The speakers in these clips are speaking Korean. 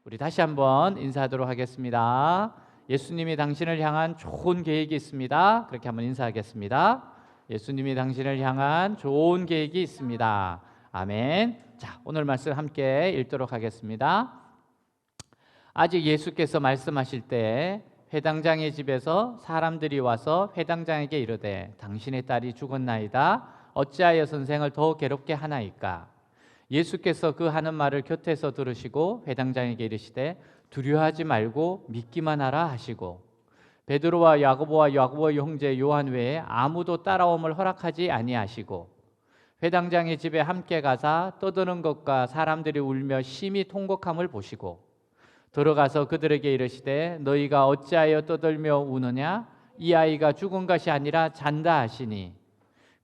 우리 다시 한번 인사하도록 하겠습니다. 예수님이 당신을 향한 좋은 계획이 있습니다. 그렇게 한번 인사하겠습니다. 예수님이 당신을 향한 좋은 계획이 있습니다. 아멘. 자, 오늘 말씀 함께 읽도록 하겠습니다. 아직 예수께서 말씀하실 때 회당장의 집에서 사람들이 와서 회당장에게 이르되 당신의 딸이 죽었나이다. 어찌하여 선생을 더 괴롭게 하나이까? 예수께서 그 하는 말을 곁에서 들으시고 회당장에게 이르시되 두려워하지 말고 믿기만 하라 하시고 베드로와 야고보의 형제 요한 외에 아무도 따라옴을 허락하지 아니하시고 회당장의 집에 함께 가사 떠드는 것과 사람들이 울며 심히 통곡함을 보시고 들어가서 그들에게 이르시되 너희가 어찌하여 떠들며 우느냐? 이 아이가 죽은 것이 아니라 잔다 하시니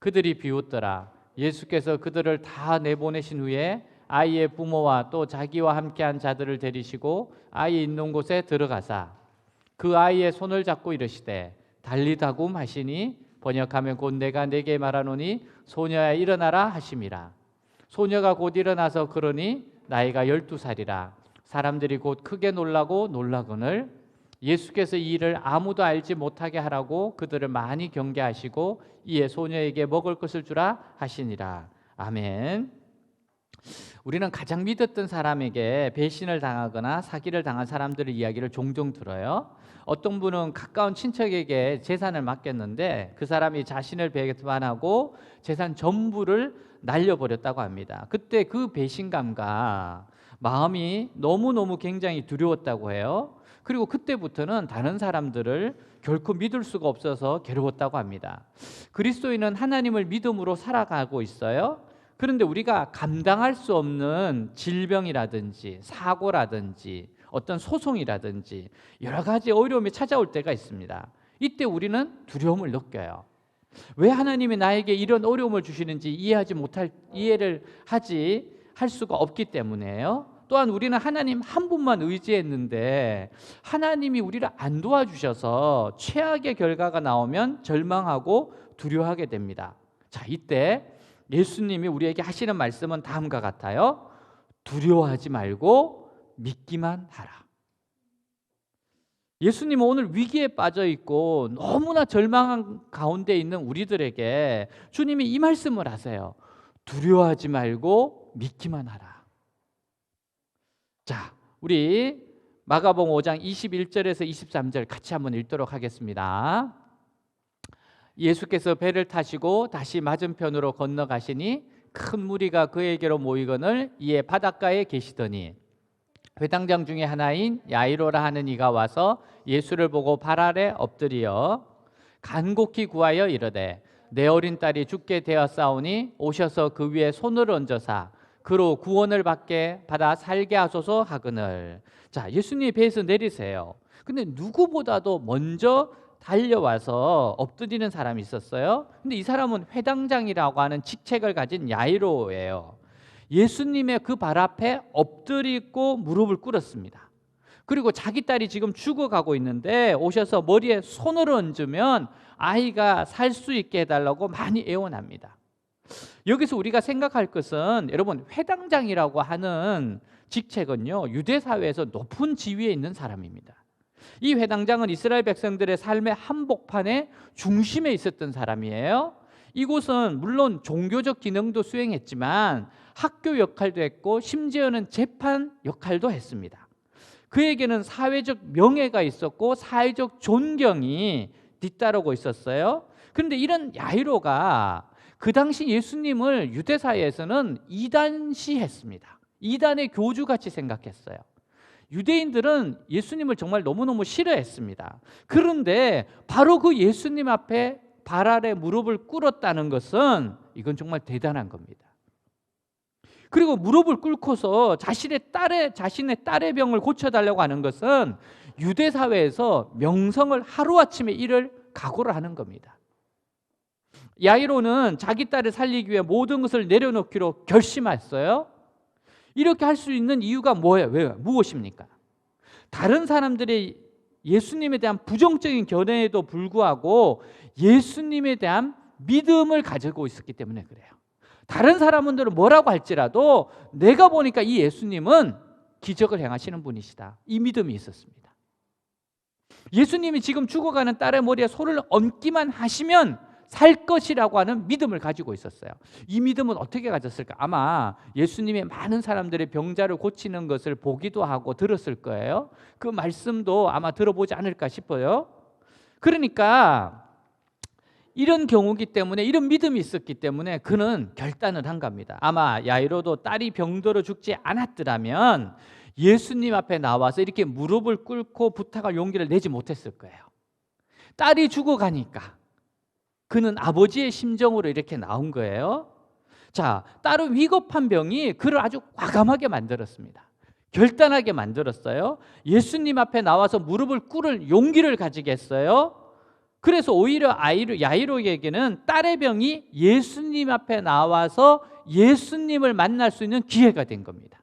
그들이 비웃더라. 예수께서 그들을 다 내보내신 후에 아이의 부모와 또 자기와 함께한 자들을 데리시고 아이 있는 곳에 들어가사 그 아이의 손을 잡고 이르시되 달리다굼 하시니 번역하면 곧 내가 네게 말하노니 소녀야 일어나라 하심이라. 소녀가 곧 일어나서 그러니 나이가 12살이라. 사람들이 곧 크게 놀라고 놀라거늘 예수께서 이 일을 아무도 알지 못하게 하라고 그들을 많이 경계하시고 이에 소녀에게 먹을 것을 주라 하시니라. 아멘. 우리는 가장 믿었던 사람에게 배신을 당하거나 사기를 당한 사람들의 이야기를 종종 들어요. 어떤 분은 가까운 친척에게 재산을 맡겼는데 그 사람이 자신을 배반하고 재산 전부를 날려버렸다고 합니다. 그때 그 배신감과 마음이 너무너무 굉장히 두려웠다고 해요. 그리고 그때부터는 다른 사람들을 결코 믿을 수가 없어서 괴로웠다고 합니다. 그리스도인은 하나님을 믿음으로 살아가고 있어요. 그런데 우리가 감당할 수 없는 질병이라든지 사고라든지 어떤 소송이라든지 여러 가지 어려움이 찾아올 때가 있습니다. 이때 우리는 두려움을 느껴요. 왜 하나님이 나에게 이런 어려움을 주시는지 이해를 할 수가 없기 때문에요. 또한 우리는 하나님 한 분만 의지했는데 하나님이 우리를 안 도와주셔서 최악의 결과가 나오면 절망하고 두려워하게 됩니다. 자, 이때 예수님이 우리에게 하시는 말씀은 다음과 같아요. 두려워하지 말고 믿기만 하라. 예수님은 오늘 위기에 빠져 있고 너무나 절망한 가운데 있는 우리들에게 주님이 이 말씀을 하세요. 두려워하지 말고 믿기만 하라. 자, 우리 마가복음 5장 21절에서 23절 같이 한번 읽도록 하겠습니다. 예수께서 배를 타시고 다시 맞은편으로 건너가시니 큰 무리가 그에게로 모이거늘 이에 바닷가에 계시더니 회당장 중에 하나인 야이로라 하는 이가 와서 예수를 보고 발 아래 엎드려 간곡히 구하여 이르되 내 어린 딸이 죽게 되었사오니 오셔서 그 위에 손을 얹어사 그로 구원을 받아 살게 하소서 하거늘. 자, 예수님이 배에서 내리세요. 근데 누구보다도 먼저 달려와서 엎드리는 사람이 있었어요. 근데 이 사람은 회당장이라고 하는 직책을 가진 야이로예요. 예수님의 그 발 앞에 엎드리고 무릎을 꿇었습니다. 그리고 자기 딸이 지금 죽어가고 있는데 오셔서 머리에 손을 얹으면 아이가 살 수 있게 해달라고 많이 애원합니다. 여기서 우리가 생각할 것은 여러분 회당장이라고 하는 직책은요 유대 사회에서 높은 지위에 있는 사람입니다. 이 회당장은 이스라엘 백성들의 삶의 한복판의 중심에 있었던 사람이에요. 이곳은 물론 종교적 기능도 수행했지만 학교 역할도 했고 심지어는 재판 역할도 했습니다. 그에게는 사회적 명예가 있었고 사회적 존경이 뒤따르고 있었어요. 그런데 이런 야이로가 그 당시 예수님을 유대사회에서는 이단시했습니다. 이단의 교주같이 생각했어요. 유대인들은 예수님을 정말 너무너무 싫어했습니다. 그런데 바로 그 예수님 앞에 발 아래 무릎을 꿇었다는 것은 이건 정말 대단한 겁니다. 그리고 무릎을 꿇고서 자신의 딸의 병을 고쳐달라고 하는 것은 유대사회에서 명성을 하루아침에 잃을 각오를 하는 겁니다. 야이로는 자기 딸을 살리기 위해 모든 것을 내려놓기로 결심했어요. 이렇게 할 수 있는 이유가 뭐예요? 무엇입니까? 다른 사람들의 예수님에 대한 부정적인 견해에도 불구하고 예수님에 대한 믿음을 가지고 있었기 때문에 그래요. 다른 사람들은 뭐라고 할지라도 내가 보니까 이 예수님은 기적을 행하시는 분이시다. 이 믿음이 있었습니다. 예수님이 지금 죽어가는 딸의 머리에 손을 얹기만 하시면 살 것이라고 하는 믿음을 가지고 있었어요. 이 믿음은 어떻게 가졌을까? 아마 예수님이 많은 사람들의 병자를 고치는 것을 보기도 하고 들었을 거예요. 그 말씀도 아마 들어보지 않을까 싶어요. 그러니까 이런 경우기 때문에, 이런 믿음이 있었기 때문에 그는 결단을 한 겁니다. 아마 야이로도 딸이 병들어 죽지 않았더라면 예수님 앞에 나와서 이렇게 무릎을 꿇고 부탁할 용기를 내지 못했을 거예요. 딸이 죽어가니까 그는 아버지의 심정으로 이렇게 나온 거예요. 자, 딸의 위급한 병이 그를 아주 과감하게 만들었습니다. 결단하게 만들었어요. 예수님 앞에 나와서 무릎을 꿇을 용기를 가지게 했어요. 그래서 오히려 야이로에게는 딸의 병이 예수님 앞에 나와서 예수님을 만날 수 있는 기회가 된 겁니다.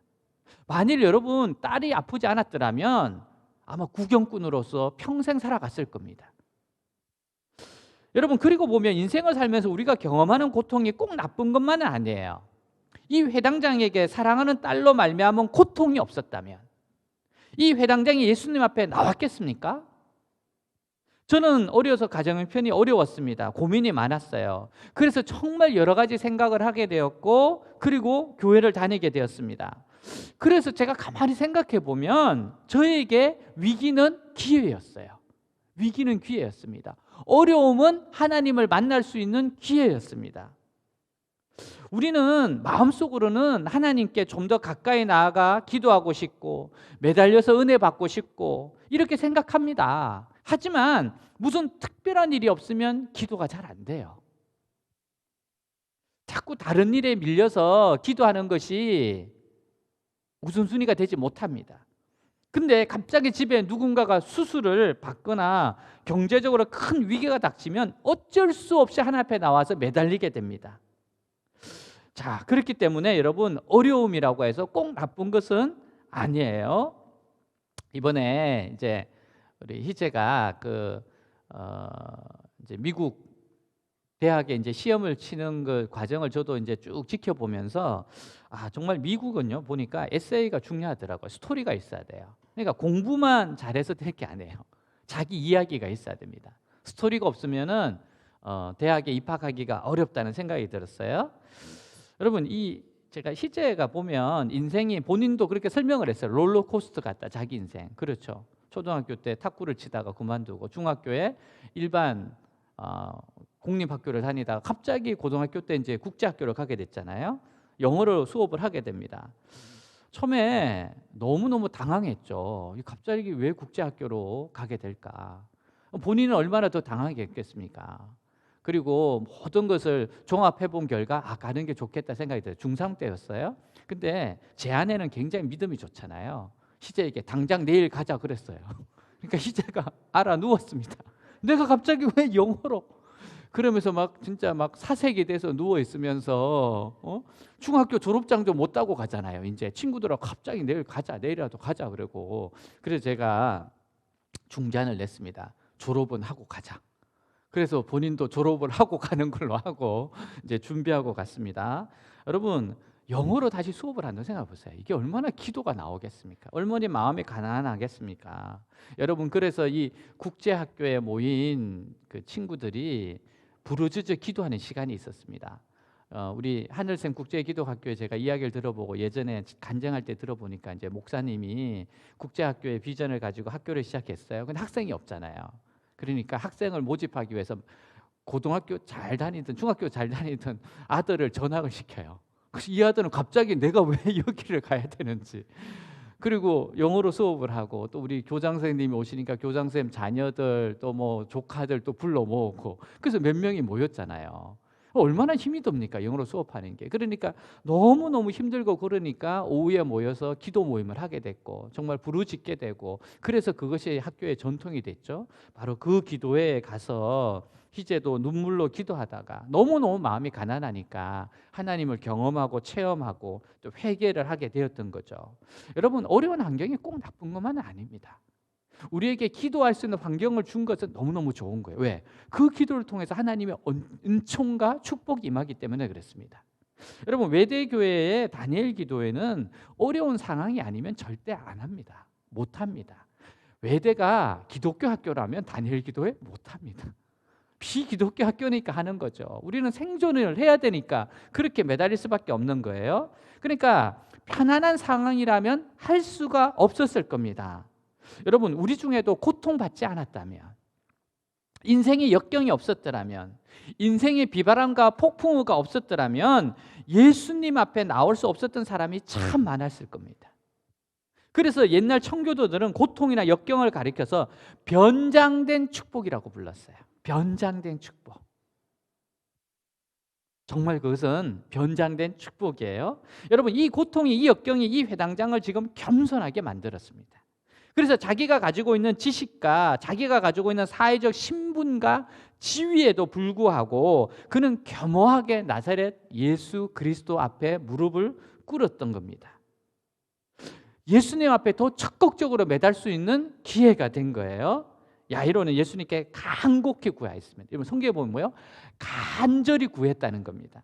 만일 여러분 딸이 아프지 않았더라면 아마 구경꾼으로서 평생 살아갔을 겁니다. 여러분, 그리고 보면 인생을 살면서 우리가 경험하는 고통이 꼭 나쁜 것만은 아니에요. 이 회당장에게 사랑하는 딸로 말미암은 고통이 없었다면 이 회당장이 예수님 앞에 나왔겠습니까? 저는 어려서 가정 형편이 어려웠습니다. 고민이 많았어요. 그래서 정말 여러 가지 생각을 하게 되었고, 그리고 교회를 다니게 되었습니다. 그래서 제가 가만히 생각해 보면 저에게 위기는 기회였어요. 위기는 기회였습니다. 어려움은 하나님을 만날 수 있는 기회였습니다. 우리는 마음속으로는 하나님께 좀 더 가까이 나아가 기도하고 싶고 매달려서 은혜 받고 싶고 이렇게 생각합니다. 하지만 무슨 특별한 일이 없으면 기도가 잘 안 돼요. 자꾸 다른 일에 밀려서 기도하는 것이 우선순위가 되지 못합니다. 근데 갑자기 집에 누군가가 수술을 받거나 경제적으로 큰 위기가 닥치면 어쩔 수 없이 하나님 앞에 나와서 매달리게 됩니다. 자, 그렇기 때문에 여러분, 어려움이라고 해서 꼭 나쁜 것은 아니에요. 이번에 이제 우리 희재가 이제 미국 대학에 이제 시험을 치는 그 과정을 저도 이제 쭉 지켜보면서 정말 미국은요 보니까 에세이가 중요하더라고요. 스토리가 있어야 돼요. 그러니까 공부만 잘해서 될 게 아니에요. 자기 이야기가 있어야 됩니다. 스토리가 없으면은 대학에 입학하기가 어렵다는 생각이 들었어요. 여러분, 제가 희재가 보면 인생이 본인도 그렇게 설명을 했어요. 롤러코스터 같다, 자기 인생. 그렇죠. 초등학교 때 탁구를 치다가 그만두고 중학교에 일반 공립학교를 다니다가 갑자기 고등학교 때 이제 국제학교를 가게 됐잖아요. 영어로 수업을 하게 됩니다. 처음에 너무너무 당황했죠. 갑자기 왜 국제학교로 가게 될까? 본인은 얼마나 더 당황했겠습니까? 그리고 모든 것을 종합해 본 결과 가는 게 좋겠다 생각이 들어요. 중3 때였어요. 근데 제 아내는 굉장히 믿음이 좋잖아요. 희재에게 당장 내일 가자 그랬어요. 그러니까 희재가 알아 누웠습니다. 내가 갑자기 왜 영어로? 그러면서 막 진짜 막 사색이 돼서 누워 있으면서 중학교 졸업장도 못 따고 가잖아요. 이제 친구들하고 갑자기 내일 가자, 내일이라도 가자 그러고, 그래서 제가 중재안을 냈습니다. 졸업은 하고 가자. 그래서 본인도 졸업을 하고 가는 걸로 하고 이제 준비하고 갔습니다. 여러분, 영어로 다시 수업을 한다고 생각해 보세요. 이게 얼마나 기도가 나오겠습니까? 얼마나 마음이 가난하겠습니까? 여러분, 그래서 이 국제학교에 모인 그 친구들이 부르짖어 기도하는 시간이 있었습니다. 우리 하늘샘 국제기도학교에 제가 이야기를 들어보고 예전에 간증할 때 들어보니까 이제 목사님이 국제학교의 비전을 가지고 학교를 시작했어요. 근데 학생이 없잖아요. 그러니까 학생을 모집하기 위해서 고등학교 잘 다니던 중학교 잘 다니던 아들을 전학을 시켜요. 그래서 이 아들은 갑자기 내가 왜 여기를 가야 되는지, 그리고 영어로 수업을 하고 또 우리 교장 선생님이 오시니까 교장 선생님 자녀들 또 뭐 조카들 또 불러 모으고, 그래서 몇 명이 모였잖아요. 얼마나 힘이 듭니까, 영어로 수업하는 게. 그러니까 너무너무 힘들고, 그러니까 오후에 모여서 기도 모임을 하게 됐고 정말 부르짖게 되고, 그래서 그것이 학교의 전통이 됐죠. 바로 그 기도회에 가서 희재도 눈물로 기도하다가 너무너무 마음이 가난하니까 하나님을 경험하고 체험하고 또 회개를 하게 되었던 거죠. 여러분, 어려운 환경이 꼭 나쁜 것만은 아닙니다. 우리에게 기도할 수 있는 환경을 준 것은 너무너무 좋은 거예요. 왜? 그 기도를 통해서 하나님의 은총과 축복이 임하기 때문에 그렇습니다. 여러분, 외대교회의 다니엘 기도회는 어려운 상황이 아니면 절대 안 합니다. 못 합니다. 외대가 기독교 학교라면 다니엘 기도회 못 합니다. 비기독교 학교니까 하는 거죠. 우리는 생존을 해야 되니까 그렇게 매달릴 수밖에 없는 거예요. 그러니까 편안한 상황이라면 할 수가 없었을 겁니다. 여러분, 우리 중에도 고통받지 않았다면, 인생의 역경이 없었더라면, 인생의 비바람과 폭풍우가 없었더라면 예수님 앞에 나올 수 없었던 사람이 참 많았을 겁니다. 그래서 옛날 청교도들은 고통이나 역경을 가리켜서 변장된 축복이라고 불렀어요. 변장된 축복. 정말 그것은 변장된 축복이에요. 여러분, 이 고통이, 이 역경이 이 회당장을 지금 겸손하게 만들었습니다. 그래서 자기가 가지고 있는 지식과 자기가 가지고 있는 사회적 신분과 지위에도 불구하고 그는 겸허하게 나사렛 예수 그리스도 앞에 무릎을 꿇었던 겁니다. 예수님 앞에 더 적극적으로 매달 수 있는 기회가 된 거예요. 야이로는 예수님께 간곡히 구하였습니다. 여러분, 성경에 보면 뭐예요? 간절히 구했다는 겁니다.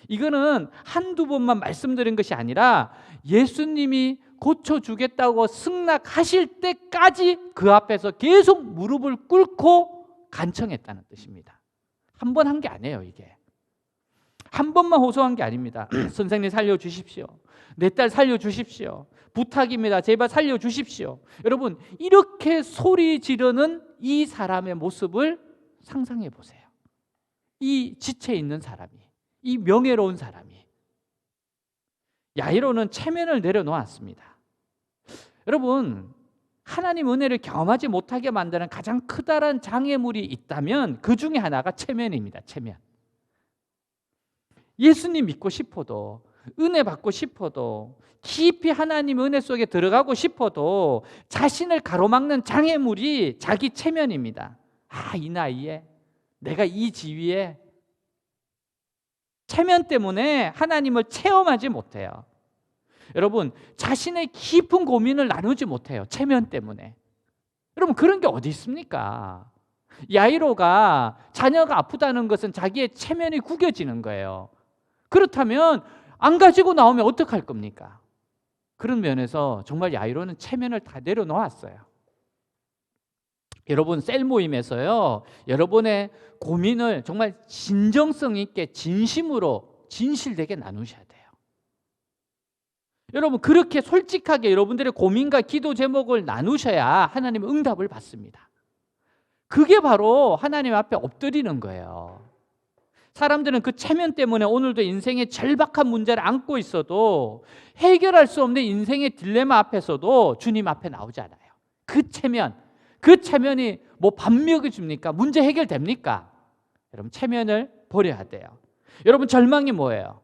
이거는 한두 번만 말씀드린 것이 아니라 예수님이 고쳐주겠다고 승낙하실 때까지 그 앞에서 계속 무릎을 꿇고 간청했다는 뜻입니다. 한 번 한 게 아니에요. 이게 한 번만 호소한 게 아닙니다. 선생님 살려주십시오. 내 딸 살려주십시오. 부탁입니다. 제발 살려주십시오. 여러분, 이렇게 소리 지르는 이 사람의 모습을 상상해 보세요. 이 지체 있는 사람이, 이 명예로운 사람이. 야이로는 체면을 내려놓았습니다. 여러분, 하나님 은혜를 경험하지 못하게 만드는 가장 크다란 장애물이 있다면 그 중에 하나가 체면입니다. 체면. 예수님 믿고 싶어도, 은혜 받고 싶어도, 깊이 하나님 은혜 속에 들어가고 싶어도 자신을 가로막는 장애물이 자기 체면입니다. 이 나이에 내가 이 지위에, 체면 때문에 하나님을 체험하지 못해요. 여러분, 자신의 깊은 고민을 나누지 못해요. 체면 때문에. 여러분, 그런 게 어디 있습니까? 야이로가 자녀가 아프다는 것은 자기의 체면이 구겨지는 거예요. 그렇다면 안 가지고 나오면 어떡할 겁니까? 그런 면에서 정말 야이로는 체면을 다 내려놓았어요. 여러분, 셀 모임에서요, 여러분의 고민을 정말 진정성 있게 진심으로 진실되게 나누셔야 돼요. 여러분, 그렇게 솔직하게 여러분들의 고민과 기도 제목을 나누셔야 하나님 응답을 받습니다. 그게 바로 하나님 앞에 엎드리는 거예요. 사람들은 그 체면 때문에 오늘도 인생의 절박한 문제를 안고 있어도 해결할 수 없는 인생의 딜레마 앞에서도 주님 앞에 나오지 않아요. 그 체면이 뭐 밥 먹여줍니까? 문제 해결됩니까? 여러분, 체면을 버려야 돼요. 여러분, 절망이 뭐예요?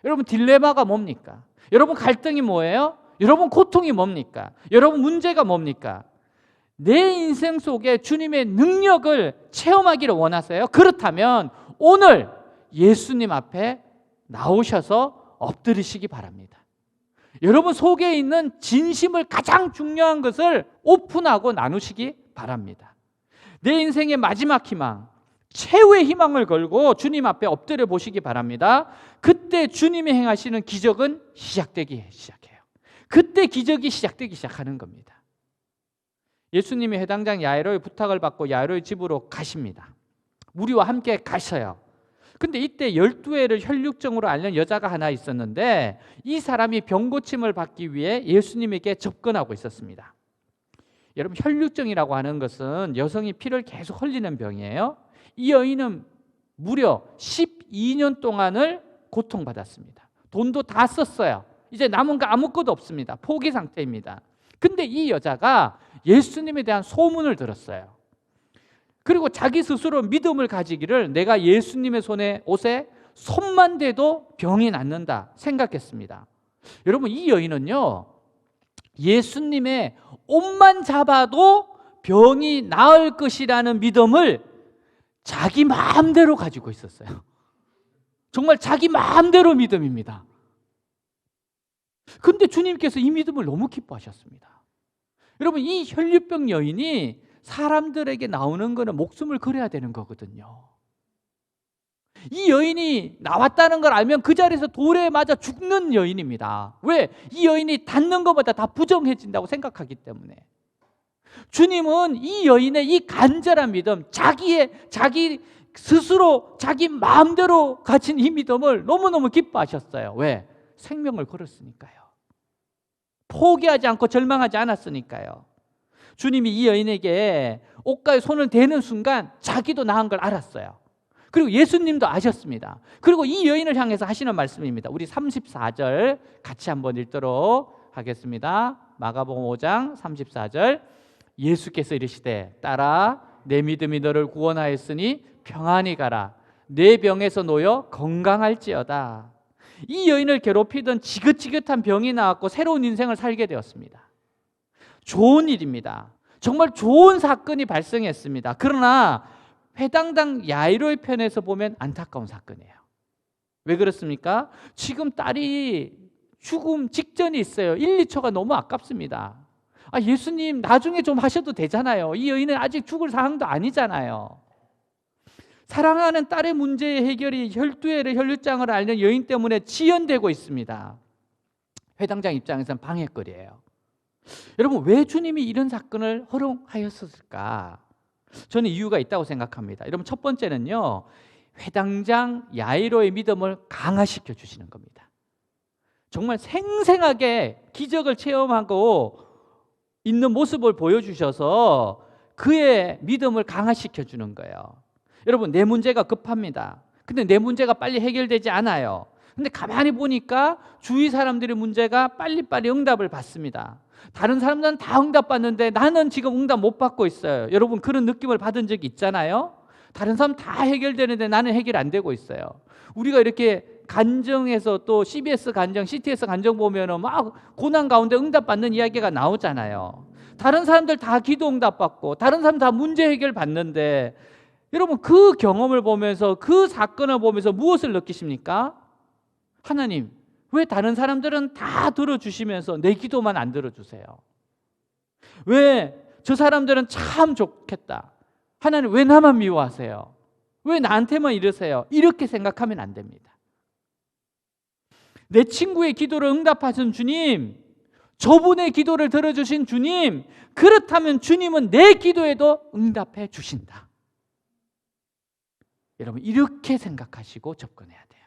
여러분, 딜레마가 뭡니까? 여러분, 갈등이 뭐예요? 여러분, 고통이 뭡니까? 여러분, 문제가 뭡니까? 내 인생 속에 주님의 능력을 체험하기를 원하세요? 그렇다면 오늘 예수님 앞에 나오셔서 엎드리시기 바랍니다. 여러분 속에 있는 진심을, 가장 중요한 것을 오픈하고 나누시기 바랍니다. 내 인생의 마지막 희망, 최후의 희망을 걸고 주님 앞에 엎드려 보시기 바랍니다. 그때 주님이 행하시는 기적은 시작되기 시작해요. 그때 기적이 시작되기 시작하는 겁니다. 예수님이 회당장 야이로의 부탁을 받고 야이로의 집으로 가십니다. 무리와 함께 가셔요. 근데 이때 12회를 혈육증으로 앓는 여자가 하나 있었는데 이 사람이 병고침을 받기 위해 예수님에게 접근하고 있었습니다. 여러분, 혈육증이라고 하는 것은 여성이 피를 계속 흘리는 병이에요. 이 여인은 무려 12년 동안을 고통받았습니다. 돈도 다 썼어요. 이제 남은 거 아무것도 없습니다. 포기 상태입니다. 근데 이 여자가 예수님에 대한 소문을 들었어요. 그리고 자기 스스로 믿음을 가지기를 내가 예수님의 옷에 손만 대도 병이 낫는다 생각했습니다. 여러분, 이 여인은요, 예수님의 옷만 잡아도 병이 나을 것이라는 믿음을 자기 마음대로 가지고 있었어요. 정말 자기 마음대로 믿음입니다. 근데 주님께서 이 믿음을 너무 기뻐하셨습니다. 여러분, 이 혈류병 여인이 사람들에게 나오는 거는 목숨을 걸어야 되는 거거든요. 이 여인이 나왔다는 걸 알면 그 자리에서 돌에 맞아 죽는 여인입니다. 왜? 이 여인이 닿는 것보다 다 부정해진다고 생각하기 때문에. 주님은 이 여인의 이 간절한 믿음, 자기 스스로 자기 마음대로 가진 이 믿음을 너무너무 기뻐하셨어요. 왜? 생명을 걸었으니까요. 포기하지 않고 절망하지 않았으니까요. 주님이 이 여인에게 옷가에 손을 대는 순간 자기도 나은 걸 알았어요. 그리고 예수님도 아셨습니다. 그리고 이 여인을 향해서 하시는 말씀입니다. 우리 34절 같이 한번 읽도록 하겠습니다. 마가복음 5장 34절. 예수께서 이르시되 딸아 내 믿음이 너를 구원하였으니 평안히 가라. 내 병에서 놓여 건강할지어다. 이 여인을 괴롭히던 지긋지긋한 병이 나왔고 새로운 인생을 살게 되었습니다. 좋은 일입니다. 정말 좋은 사건이 발생했습니다. 그러나 회당장 야이로의 편에서 보면 안타까운 사건이에요. 왜 그렇습니까? 지금 딸이 죽음 직전이 있어요. 1, 2초가 너무 아깝습니다. 예수님 나중에 좀 하셔도 되잖아요. 이 여인은 아직 죽을 상황도 아니잖아요. 사랑하는 딸의 문제의 해결이 혈투의 혈류장을 앓는 여인 때문에 지연되고 있습니다. 회당장 입장에서는 방해거리예요. 여러분, 왜 주님이 이런 사건을 허용하였을까? 저는 이유가 있다고 생각합니다. 여러분, 첫 번째는요, 회당장 야이로의 믿음을 강화시켜 주시는 겁니다. 정말 생생하게 기적을 체험하고 있는 모습을 보여주셔서 그의 믿음을 강화시켜 주는 거예요. 여러분, 내 문제가 급합니다. 근데 내 문제가 빨리 해결되지 않아요. 근데 가만히 보니까 주위 사람들의 문제가 빨리빨리 응답을 받습니다. 다른 사람들은 다 응답받는데 나는 지금 응답 못 받고 있어요. 여러분, 그런 느낌을 받은 적이 있잖아요. 다른 사람 다 해결되는데 나는 해결 안 되고 있어요. 우리가 이렇게 간정에서 또 CBS 간정, CTS 간정 보면은 막 고난 가운데 응답받는 이야기가 나오잖아요. 다른 사람들 다 기도 응답받고 다른 사람 다 문제 해결 받는데, 여러분, 그 경험을 보면서 그 사건을 보면서 무엇을 느끼십니까? 하나님, 왜 다른 사람들은 다 들어주시면서 내 기도만 안 들어주세요? 왜 저 사람들은 참 좋겠다, 하나님 왜 나만 미워하세요? 왜 나한테만 이러세요? 이렇게 생각하면 안 됩니다. 내 친구의 기도를 응답하신 주님, 저분의 기도를 들어주신 주님, 그렇다면 주님은 내 기도에도 응답해 주신다. 여러분, 이렇게 생각하시고 접근해야 돼요.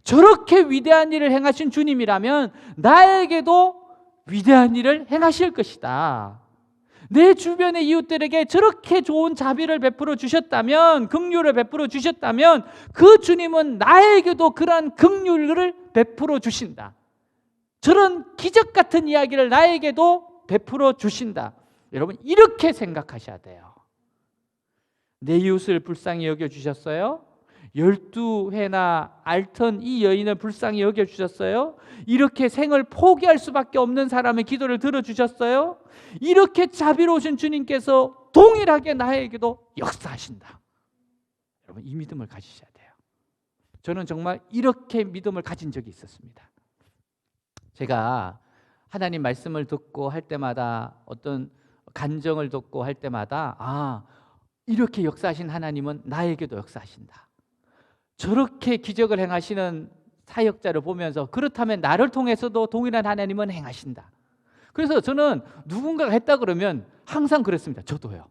저렇게 위대한 일을 행하신 주님이라면 나에게도 위대한 일을 행하실 것이다. 내 주변의 이웃들에게 저렇게 좋은 자비를 베풀어 주셨다면, 긍휼을 베풀어 주셨다면 그 주님은 나에게도 그러한 긍휼을 베풀어 주신다. 저런 기적 같은 이야기를 나에게도 베풀어 주신다. 여러분, 이렇게 생각하셔야 돼요. 내 이웃을 불쌍히 여겨주셨어요? 12회나 앓던 이 여인을 불쌍히 여겨주셨어요? 이렇게 생을 포기할 수밖에 없는 사람의 기도를 들어주셨어요? 이렇게 자비로우신 주님께서 동일하게 나에게도 역사하신다. 여러분, 이 믿음을 가지셔야 돼요. 저는 정말 이렇게 믿음을 가진 적이 있었습니다. 제가 하나님 말씀을 듣고 할 때마다, 어떤 간정을 듣고 할 때마다 이렇게 역사하신 하나님은 나에게도 역사하신다. 저렇게 기적을 행하시는 사역자를 보면서 그렇다면 나를 통해서도 동일한 하나님은 행하신다. 그래서 저는 누군가가 했다 그러면 항상 그랬습니다. 저도요.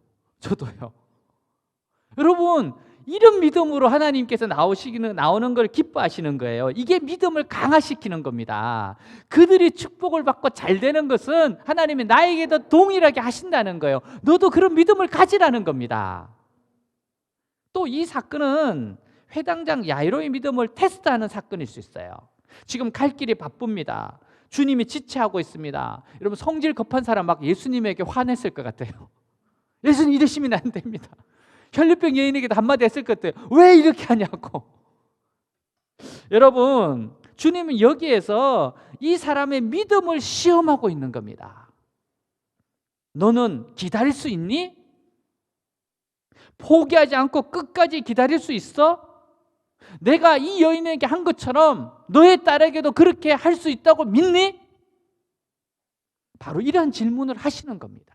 여러분, 이런 믿음으로 하나님께서 나오는 걸 기뻐하시는 거예요. 이게 믿음을 강화시키는 겁니다. 그들이 축복을 받고 잘 되는 것은 하나님이 나에게도 동일하게 하신다는 거예요. 너도 그런 믿음을 가지라는 겁니다. 또 이 사건은 회당장 야이로의 믿음을 테스트하는 사건일 수 있어요. 지금 갈 길이 바쁩니다. 주님이 지체하고 있습니다. 여러분, 성질 급한 사람 막 예수님에게 화냈을 것 같아요. 예수님 이러시면 안 됩니다. 혈류병 여인에게도 한마디 했을 것 같아요. 왜 이렇게 하냐고. 여러분, 주님은 여기에서 이 사람의 믿음을 시험하고 있는 겁니다. 너는 기다릴 수 있니? 포기하지 않고 끝까지 기다릴 수 있어? 내가 이 여인에게 한 것처럼 너의 딸에게도 그렇게 할 수 있다고 믿니? 바로 이런 질문을 하시는 겁니다.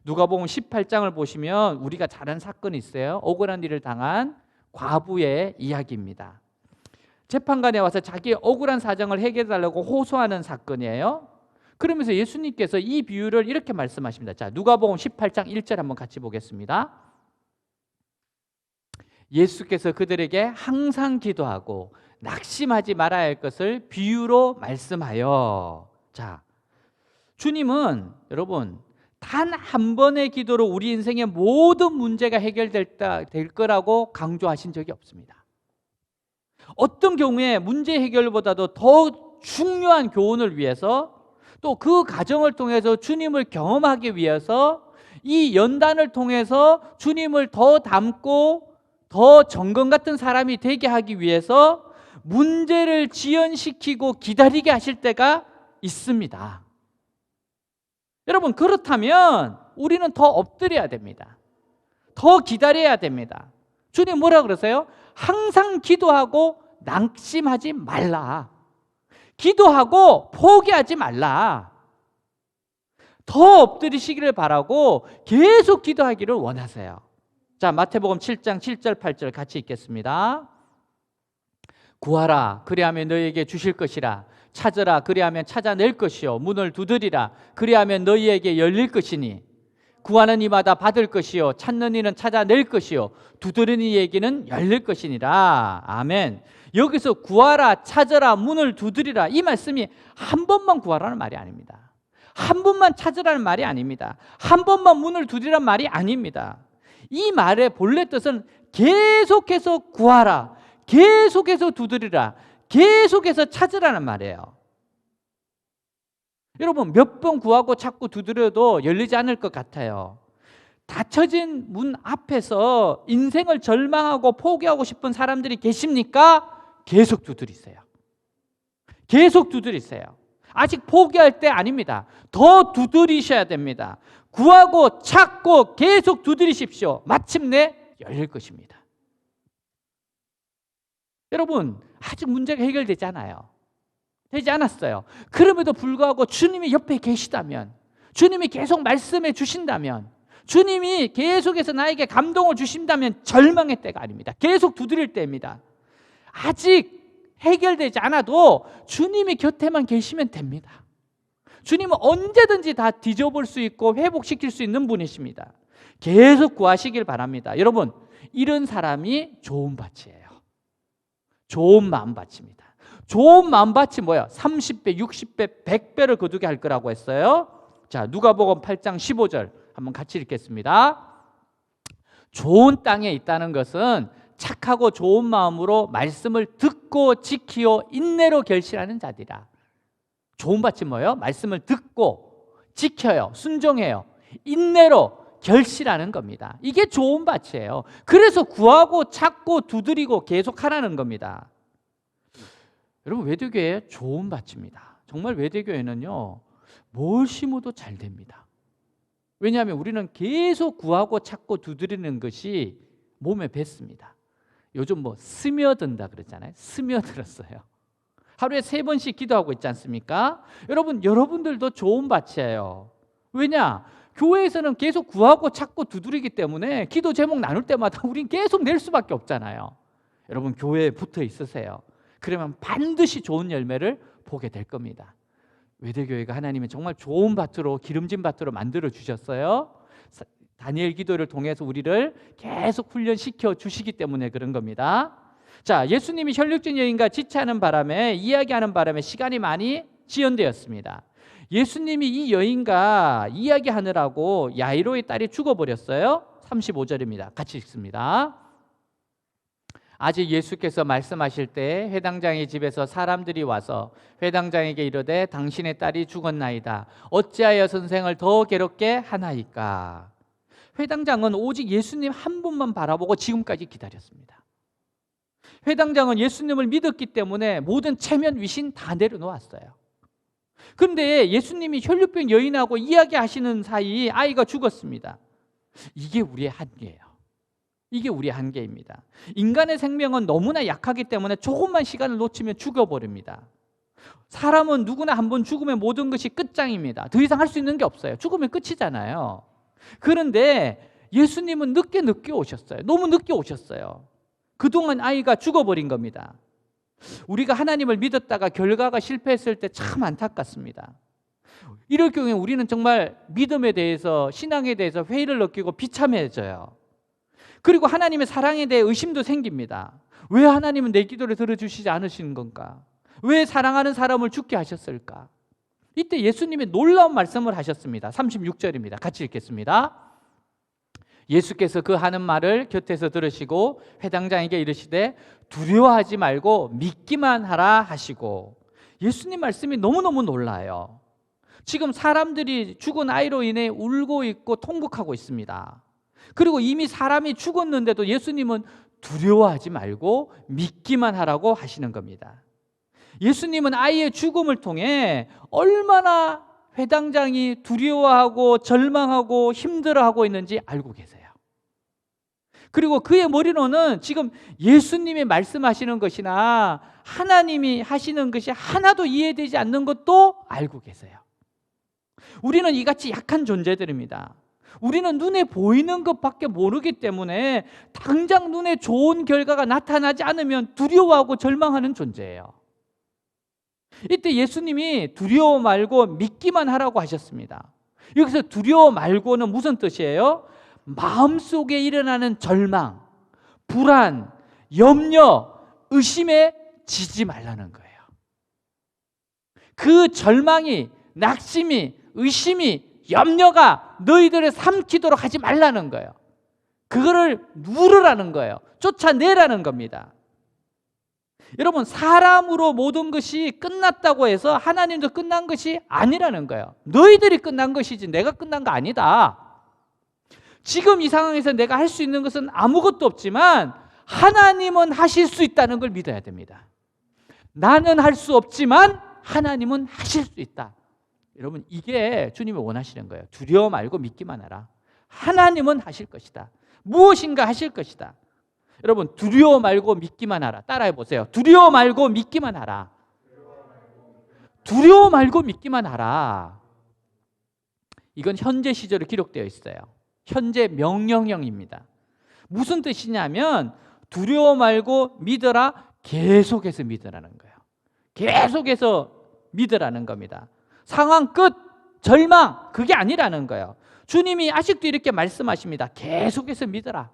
누가복음 18장을 보시면 우리가 잘 아는 사건이 있어요. 억울한 일을 당한 과부의 이야기입니다. 재판관에 와서 자기의 억울한 사정을 해결해달라고 호소하는 사건이에요. 그러면서 예수님께서 이 비유를 이렇게 말씀하십니다. 자, 누가복음 18장 1절 한번 같이 보겠습니다. 예수께서 그들에게 항상 기도하고 낙심하지 말아야 할 것을 비유로 말씀하여. 자, 주님은 여러분 단 한 번의 기도로 우리 인생의 모든 문제가 해결될 거라고 강조하신 적이 없습니다. 어떤 경우에 문제 해결보다도 더 중요한 교훈을 위해서, 또 그 과정을 통해서 주님을 경험하기 위해서, 이 연단을 통해서 주님을 더 닮고 더 정금 같은 사람이 되게 하기 위해서 문제를 지연시키고 기다리게 하실 때가 있습니다. 여러분, 그렇다면 우리는 더 엎드려야 됩니다. 더 기다려야 됩니다. 주님 뭐라 그러세요? 항상 기도하고 낙심하지 말라. 기도하고 포기하지 말라. 더 엎드리시기를 바라고 계속 기도하기를 원하세요. 자, 마태복음 7장 7절 8절 같이 읽겠습니다. 구하라 그리하면 너희에게 주실 것이라. 찾으라 그리하면 찾아낼 것이요 문을 두드리라 그리하면 너희에게 열릴 것이니 구하는 이마다 받을 것이요 찾는 이는 찾아낼 것이요 두드리는 이에게는 열릴 것이니라. 아멘. 여기서 구하라, 찾으라, 문을 두드리라, 이 말씀이 한 번만 구하라는 말이 아닙니다. 한 번만 찾으라는 말이 아닙니다. 한 번만 문을 두드리라는 말이 아닙니다. 이 말의 본래 뜻은 계속해서 구하라, 계속해서 두드리라, 계속해서 찾으라는 말이에요. 여러분, 몇 번 구하고 찾고 두드려도 열리지 않을 것 같아요. 닫혀진 문 앞에서 인생을 절망하고 포기하고 싶은 사람들이 계십니까? 계속 두드리세요. 계속 두드리세요. 아직 포기할 때 아닙니다. 더 두드리셔야 됩니다. 구하고 찾고 계속 두드리십시오. 마침내 열릴 것입니다. 여러분, 아직 문제가 해결되지 않아요. 되지 않았어요. 그럼에도 불구하고 주님이 옆에 계시다면, 주님이 계속 말씀해 주신다면, 주님이 계속해서 나에게 감동을 주신다면 절망의 때가 아닙니다. 계속 두드릴 때입니다. 아직 해결되지 않아도 주님이 곁에만 계시면 됩니다. 주님은 언제든지 다 뒤져볼 수 있고 회복시킬 수 있는 분이십니다. 계속 구하시길 바랍니다. 여러분, 이런 사람이 좋은 밭이에요. 좋은 마음밭입니다. 좋은 마음밭이 뭐야? 30배, 60배, 100배를 거두게 할 거라고 했어요. 자, 누가복음 8장 15절 한번 같이 읽겠습니다. 좋은 땅에 있다는 것은 착하고 좋은 마음으로 말씀을 듣고 지키어 인내로 결실하는 자들이라. 좋은 밭이 뭐예요? 말씀을 듣고 지켜요, 순종해요, 인내로 결실하는 겁니다. 이게 좋은 밭이에요. 그래서 구하고 찾고 두드리고 계속 하라는 겁니다. 여러분, 외대교회 좋은 밭입니다. 정말 외대교회는요, 뭘 심어도 잘 됩니다. 왜냐하면 우리는 계속 구하고 찾고 두드리는 것이 몸에 뱄습니다. 요즘 뭐 스며든다 그랬잖아요. 스며들었어요. 하루에 3번씩 기도하고 있지 않습니까? 여러분, 여러분들도 좋은 밭이에요. 왜냐? 교회에서는 계속 구하고 찾고 두드리기 때문에 기도 제목 나눌 때마다 우린 계속 낼 수밖에 없잖아요. 여러분, 교회에 붙어 있으세요. 그러면 반드시 좋은 열매를 보게 될 겁니다. 외대교회가 하나님이 정말 좋은 밭으로, 기름진 밭으로 만들어 주셨어요. 다니엘 기도를 통해서 우리를 계속 훈련시켜 주시기 때문에 그런 겁니다. 자, 예수님이 혈육진 여인과 지체하는 바람에, 이야기하는 바람에 시간이 많이 지연되었습니다. 예수님이 이 여인과 이야기하느라고 야이로의 딸이 죽어버렸어요. 35절입니다. 같이 읽습니다. 아직 예수께서 말씀하실 때 회당장의 집에서 사람들이 와서 회당장에게 이르되 당신의 딸이 죽었나이다. 어찌하여 선생을 더 괴롭게 하나이까? 회당장은 오직 예수님 한 분만 바라보고 지금까지 기다렸습니다. 회당장은 예수님을 믿었기 때문에 모든 체면 위신 다 내려놓았어요. 그런데 예수님이 혈육병 여인하고 이야기하시는 사이 아이가 죽었습니다. 이게 우리의 한계예요. 이게 우리의 한계입니다. 인간의 생명은 너무나 약하기 때문에 조금만 시간을 놓치면 죽어버립니다. 사람은 누구나 한번 죽으면 모든 것이 끝장입니다. 더 이상 할 수 있는 게 없어요. 죽으면 끝이잖아요. 그런데 예수님은 늦게 오셨어요. 너무 늦게 오셨어요. 그동안 아이가 죽어버린 겁니다. 우리가 하나님을 믿었다가 결과가 실패했을 때 참 안타깝습니다. 이럴 경우에 우리는 정말 믿음에 대해서, 신앙에 대해서 회의를 느끼고 비참해져요. 그리고 하나님의 사랑에 대해 의심도 생깁니다. 왜 하나님은 내 기도를 들어주시지 않으시는 건가? 왜 사랑하는 사람을 죽게 하셨을까? 이때 예수님이 놀라운 말씀을 하셨습니다. 36절입니다. 같이 읽겠습니다. 예수께서 그 하는 말을 곁에서 들으시고 회당장에게 이르시되 두려워하지 말고 믿기만 하라 하시고. 예수님 말씀이 너무너무 놀라요. 지금 사람들이 죽은 아이로 인해 울고 있고 통곡하고 있습니다. 그리고 이미 사람이 죽었는데도 예수님은 두려워하지 말고 믿기만 하라고 하시는 겁니다. 예수님은 아이의 죽음을 통해 얼마나 회당장이 두려워하고 절망하고 힘들어하고 있는지 알고 계세요. 그리고 그의 머리로는 지금 예수님이 말씀하시는 것이나 하나님이 하시는 것이 하나도 이해되지 않는 것도 알고 계세요. 우리는 이같이 약한 존재들입니다. 우리는 눈에 보이는 것밖에 모르기 때문에 당장 눈에 좋은 결과가 나타나지 않으면 두려워하고 절망하는 존재예요. 이때 예수님이 두려워 말고 믿기만 하라고 하셨습니다. 여기서 두려워 말고는 무슨 뜻이에요? 마음속에 일어나는 절망, 불안, 염려, 의심에 지지 말라는 거예요. 그 절망이, 낙심이, 의심이, 염려가 너희들을 삼키도록 하지 말라는 거예요. 그거를 누르라는 거예요. 쫓아내라는 겁니다. 여러분, 사람으로 모든 것이 끝났다고 해서 하나님도 끝난 것이 아니라는 거예요. 너희들이 끝난 것이지 내가 끝난 거 아니다. 지금 이 상황에서 내가 할 수 있는 것은 아무것도 없지만 하나님은 하실 수 있다는 걸 믿어야 됩니다. 나는 할 수 없지만 하나님은 하실 수 있다. 여러분, 이게 주님이 원하시는 거예요. 두려워 말고 믿기만 하라. 하나님은 하실 것이다. 무엇인가 하실 것이다. 여러분, 두려워 말고 믿기만 하라. 따라해 보세요. 두려워 말고 믿기만 하라. 두려워 말고 믿기만 하라. 이건 현재 시제로 기록되어 있어요. 현재 명령형입니다. 무슨 뜻이냐면 두려워 말고 믿어라. 계속해서 믿으라는 거예요. 계속해서 믿으라는 겁니다. 상황 끝, 절망, 그게 아니라는 거예요. 주님이 아직도 이렇게 말씀하십니다. 계속해서 믿어라.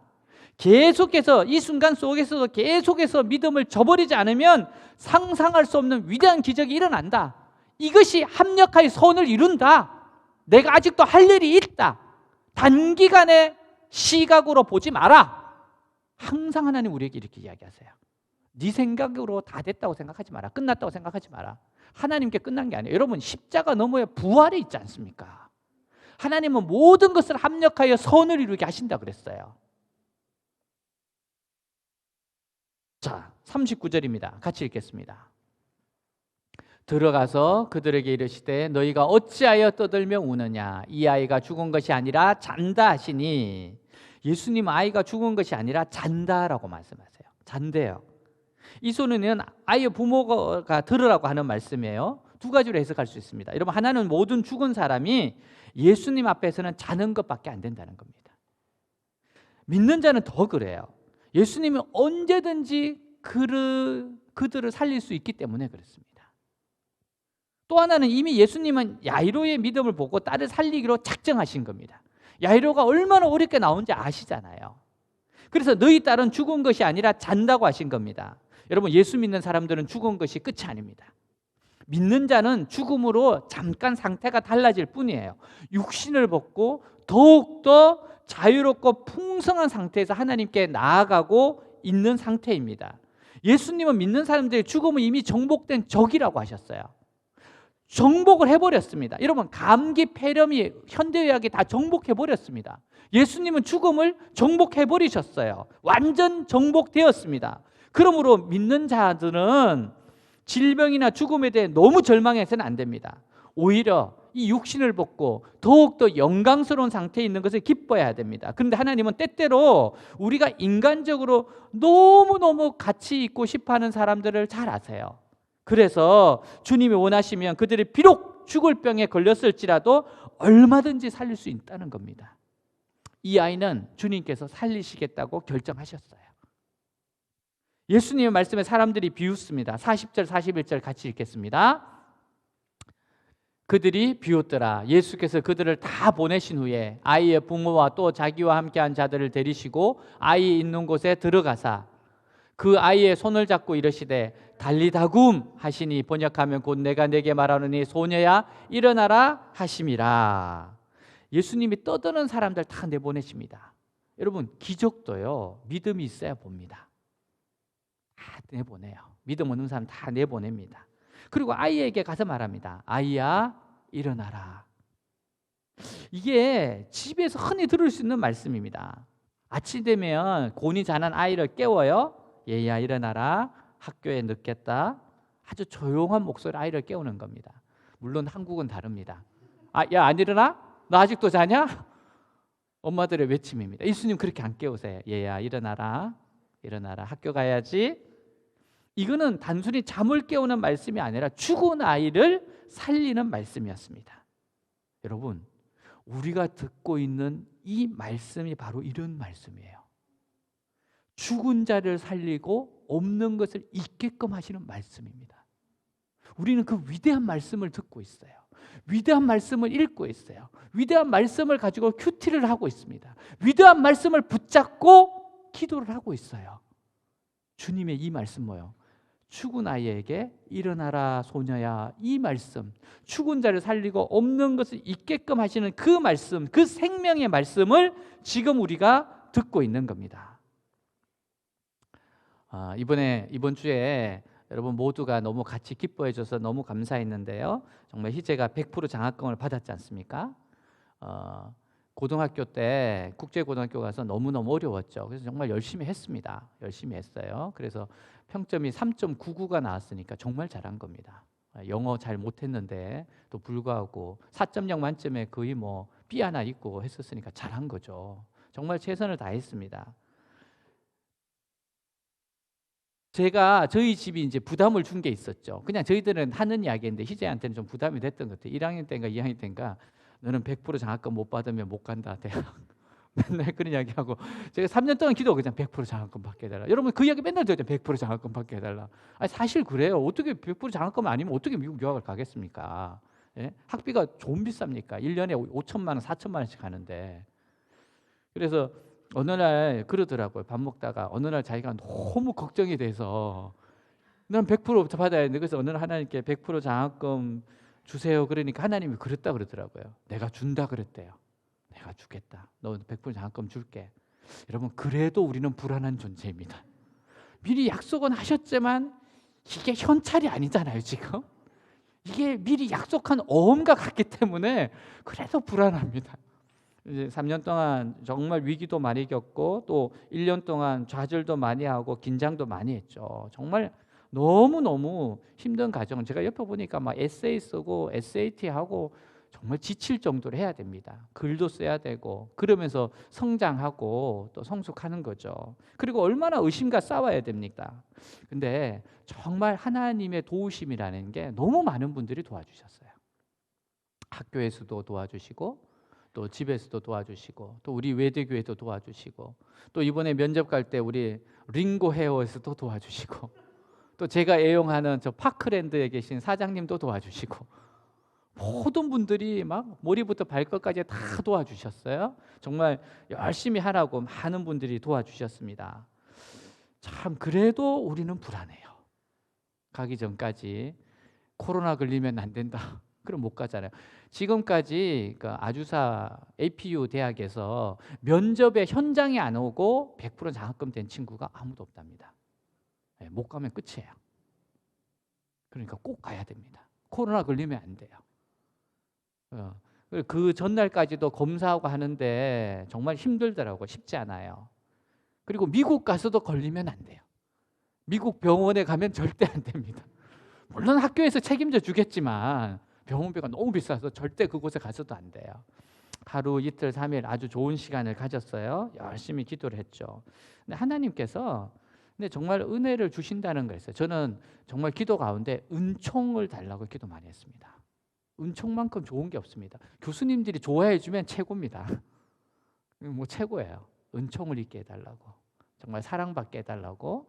계속해서 이 순간 속에서도 계속해서 믿음을 저버리지 않으면 상상할 수 없는 위대한 기적이 일어난다. 이것이 합력하여 선을 이룬다. 내가 아직도 할 일이 있다. 단기간의 시각으로 보지 마라. 항상 하나님 우리에게 이렇게 이야기하세요. 네 생각으로 다 됐다고 생각하지 마라. 끝났다고 생각하지 마라. 하나님께 끝난 게 아니에요. 여러분, 십자가 너머에 부활이 있지 않습니까? 하나님은 모든 것을 합력하여 선을 이루게 하신다 그랬어요. 자, 39절입니다. 같이 읽겠습니다. 들어가서 그들에게 이르시되 너희가 어찌하여 떠들며 우느냐? 이 아이가 죽은 것이 아니라 잔다 하시니. 예수님 아이가 죽은 것이 아니라 잔다라고 말씀하세요. 잔대요. 이 소리는 아이의 부모가 들으라고 하는 말씀이에요. 두 가지로 해석할 수 있습니다. 여러분, 하나는 모든 죽은 사람이 예수님 앞에서는 자는 것밖에 안 된다는 겁니다. 믿는 자는 더 그래요. 예수님이 언제든지 그들을 살릴 수 있기 때문에 그렇습니다. 또 하나는 이미 예수님은 야이로의 믿음을 보고 딸을 살리기로 작정하신 겁니다. 야이로가 얼마나 어렵게 나온지 아시잖아요. 그래서 너희 딸은 죽은 것이 아니라 잔다고 하신 겁니다. 여러분, 예수 믿는 사람들은 죽은 것이 끝이 아닙니다. 믿는 자는 죽음으로 잠깐 상태가 달라질 뿐이에요. 육신을 벗고 더욱더 자유롭고 풍성한 상태에서 하나님께 나아가고 있는 상태입니다. 예수님은 믿는 사람들의 죽음은 이미 정복된 적이라고 하셨어요. 정복을 해버렸습니다. 여러분, 감기, 폐렴이 현대의학이 다 정복해버렸습니다. 예수님은 죽음을 정복해버리셨어요. 완전 정복되었습니다. 그러므로 믿는 자들은 질병이나 죽음에 대해 너무 절망해서는 안 됩니다. 오히려 이 육신을 벗고 더욱더 영광스러운 상태에 있는 것을 기뻐해야 됩니다. 그런데 하나님은 때때로 우리가 인간적으로 너무너무 같이 있고 싶어하는 사람들을 잘 아세요. 그래서 주님이 원하시면 그들이 비록 죽을 병에 걸렸을지라도 얼마든지 살릴 수 있다는 겁니다. 이 아이는 주님께서 살리시겠다고 결정하셨어요. 예수님의 말씀에 사람들이 비웃습니다. 40절 41절 같이 읽겠습니다. 그들이 비웃더라. 예수께서 그들을 다 보내신 후에 아이의 부모와 또 자기와 함께한 자들을 데리시고 아이 있는 곳에 들어가사 그 아이의 손을 잡고 이르시되 달리다굼 하시니 번역하면 곧 내가 내게 말하노니 소녀야 일어나라 하심이라. 예수님이 떠드는 사람들 다 내보내십니다. 여러분, 기적도요 믿음이 있어야 봅니다. 다 내보내요. 믿음 없는 사람 다 내보냅니다. 그리고 아이에게 가서 말합니다. 아이야 일어나라. 이게 집에서 흔히 들을 수 있는 말씀입니다. 아침 되면 곤히 자는 아이를 깨워요. 얘야 일어나라. 학교에 늦겠다. 아주 조용한 목소리로 아이를 깨우는 겁니다. 물론 한국은 다릅니다. 야, 안 일어나? 너 아직도 자냐? 엄마들의 외침입니다. 예수님 그렇게 안 깨우세요. 얘야 일어나라. 일어나라. 학교 가야지. 이거는 단순히 잠을 깨우는 말씀이 아니라 죽은 아이를 살리는 말씀이었습니다. 여러분, 우리가 듣고 있는 이 말씀이 바로 이런 말씀이에요. 죽은 자를 살리고 없는 것을 있게끔 하시는 말씀입니다. 우리는 그 위대한 말씀을 듣고 있어요. 위대한 말씀을 읽고 있어요. 위대한 말씀을 가지고 큐티를 하고 있습니다. 위대한 말씀을 붙잡고 기도를 하고 있어요. 주님의 이 말씀 뭐예요? 죽은 아이에게 일어나라 소녀야, 이 말씀, 죽은 자를 살리고 없는 것을 있게끔 하시는 그 말씀, 그 생명의 말씀을 지금 우리가 듣고 있는 겁니다. 이번 주에 여러분 모두가 너무 같이 기뻐해 줘서 너무 감사했는데요. 정말 희재가 100% 장학금을 받았지 않습니까? 고등학교 때 국제고등학교 가서 너무너무 어려웠죠. 그래서 정말 열심히 했습니다. 열심히 했어요. 그래서 평점이 3.99가 나왔으니까 정말 잘한 겁니다. 영어 잘 못했는데 또 불구하고 4.0 만점에 거의 뭐 B 하나 있고 했었으니까 잘한 거죠. 정말 최선을 다했습니다. 저희 집이 이제 부담을 준 게 있었죠. 그냥 저희들은 하는 이야기인데 희재한테는 좀 부담이 됐던 것 같아요. 1학년 때인가 2학년 때인가 너는 100% 장학금 못 받으면 못 간다 대학. 맨날 그런 이야기하고 제가 3년 동안 기도 그냥 100% 장학금 받게 해달라. 여러분 그 이야기 맨날 들었죠. 100% 장학금 받게 해달라. 아니, 사실 그래요. 어떻게 100% 장학금 아니면 어떻게 미국 유학을 가겠습니까? 예? 학비가 좀 비쌉니까? 1년에 5천만 원, 4천만 원씩 하는데. 그래서 어느 날 그러더라고요. 밥 먹다가 어느 날 자기가 너무 걱정이 돼서 난 100% 받아야 되는데 그래서 어느 날 하나님께 100% 장학금 주세요. 그러니까 하나님이 그랬다 그러더라고요. 내가 준다 그랬대요. 내가 주겠다. 너 100% 장학금 줄게. 여러분 그래도 우리는 불안한 존재입니다. 미리 약속은 하셨지만 이게 현찰이 아니잖아요 지금. 이게 미리 약속한 어음과 같기 때문에 그래도 불안합니다. 이제 3년 동안 정말 위기도 많이 겪고 또 1년 동안 좌절도 많이 하고 긴장도 많이 했죠. 정말 너무너무 힘든 과정. 제가 옆에 보니까 막 에세이 쓰고 SAT 하고 정말 지칠 정도로 해야 됩니다. 글도 써야 되고 그러면서 성장하고 또 성숙하는 거죠. 그리고 얼마나 의심과 싸워야 됩니까? 근데 정말 하나님의 도우심이라는 게 너무 많은 분들이 도와주셨어요. 학교에서도 도와주시고 또 집에서도 도와주시고 또 우리 외대교회도 도와주시고 또 이번에 면접 갈 때 우리 링고 헤어에서도 도와주시고 또 제가 애용하는 저 파크랜드에 계신 사장님도 도와주시고 모든 분들이 막 머리부터 발끝까지 다 도와주셨어요. 정말 열심히 하라고 많은 분들이 도와주셨습니다. 참 그래도 우리는 불안해요. 가기 전까지 코로나 걸리면 안 된다. 그럼 못 가잖아요. 지금까지 그 아주사 APU 대학에서 면접에 현장에 안 오고 100% 장학금 된 친구가 아무도 없답니다. 못 가면 끝이에요. 그러니까 꼭 가야 됩니다. 코로나 걸리면 안 돼요. 그 전날까지도 검사하고 하는데 정말 힘들더라고요. 쉽지 않아요. 그리고 미국 가서도 걸리면 안 돼요. 미국 병원에 가면 절대 안 됩니다. 물론 학교에서 책임져 주겠지만 병원비가 너무 비싸서 절대 그곳에 가서도 안 돼요. 하루 이틀 3일 아주 좋은 시간을 가졌어요. 열심히 기도를 했죠. 근데 하나님께서 정말 은혜를 주신다는 거였어요. 저는 정말 기도 가운데 은총을 달라고 기도 많이 했습니다. 은총만큼 좋은 게 없습니다. 교수님들이 좋아해 주면 최고입니다. 뭐 최고예요. 은총을 입게 해달라고, 정말 사랑받게 해달라고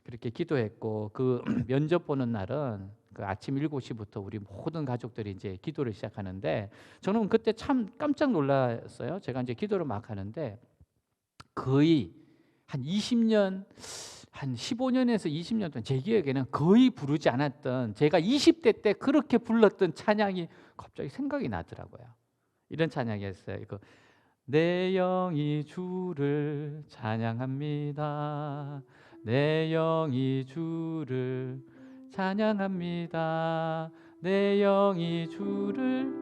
그렇게 기도했고, 그 면접 보는 날은 그 아침 7시부터 우리 모든 가족들이 이제 기도를 시작하는데, 저는 그때 참 깜짝 놀랐어요. 제가 이제 기도를 막 하는데 거의 한 20년, 한 15년에서 20년 동안 제 기억에는 거의 부르지 않았던, 제가 20대 때 그렇게 불렀던 찬양이 갑자기 생각이 나더라고요. 이런 찬양이었어요. 이거 내 영이 주를 찬양합니다. 내 영이 주를 찬양합니다. 내 영이 주를